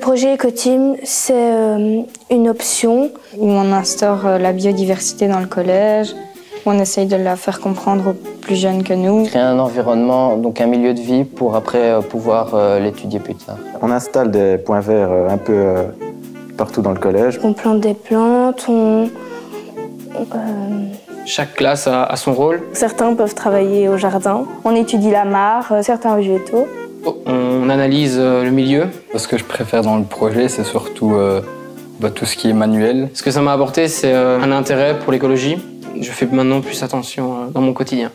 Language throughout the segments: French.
projet Écoteam, c'est une option où on instaure la biodiversité dans le collège, où on essaye de la faire comprendre aux plus jeunes que nous. Créer un environnement, donc un milieu de vie pour après pouvoir l'étudier plus tard. On installe des points verts un peu partout dans le collège. On plante des plantes, Chaque classe a son rôle. Certains peuvent travailler au jardin. On étudie la mare, certains végétaux. On analyse le milieu. Ce que je préfère dans le projet, c'est surtout tout ce qui est manuel. Ce que ça m'a apporté, c'est un intérêt pour l'écologie. Je fais maintenant plus attention dans mon quotidien.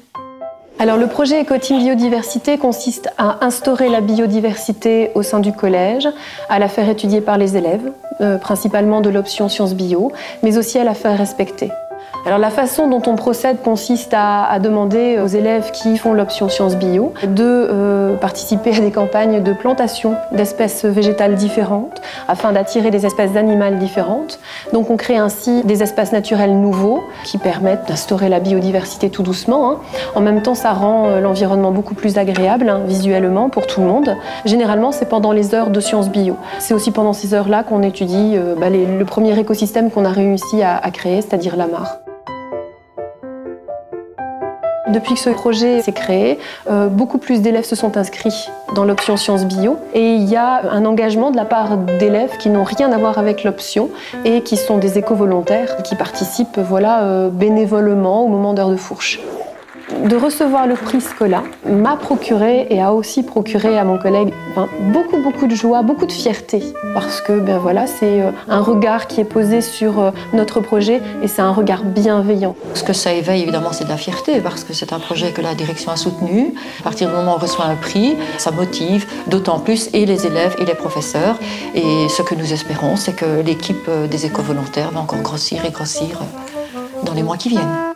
Alors le projet Écoteam Biodiversité consiste à instaurer la biodiversité au sein du collège, à la faire étudier par les élèves, principalement de l'option sciences bio, mais aussi à la faire respecter. Alors la façon dont on procède consiste à demander aux élèves qui font l'option sciences bio de participer à des campagnes de plantation d'espèces végétales différentes afin d'attirer des espèces animales différentes. Donc on crée ainsi des espaces naturels nouveaux qui permettent d'instaurer la biodiversité tout doucement. En même temps, ça rend l'environnement beaucoup plus agréable visuellement pour tout le monde. Généralement, c'est pendant les heures de sciences bio. C'est aussi pendant ces heures-là qu'on étudie le premier écosystème qu'on a réussi à créer, c'est-à-dire la mare. Depuis que ce projet s'est créé, beaucoup plus d'élèves se sont inscrits dans l'option sciences bio et il y a un engagement de la part d'élèves qui n'ont rien à voir avec l'option et qui sont des éco-volontaires qui participent bénévolement au moment d'heures de fourche. De recevoir le prix Scola m'a procuré et a aussi procuré à mon collègue beaucoup de joie, beaucoup de fierté parce que c'est un regard qui est posé sur notre projet et c'est un regard bienveillant. Ce que ça éveille évidemment c'est de la fierté parce que c'est un projet que la direction a soutenu. À partir du moment où on reçoit un prix, ça motive d'autant plus et les élèves et les professeurs et ce que nous espérons c'est que l'équipe des éco-volontaires va encore grossir et grossir dans les mois qui viennent.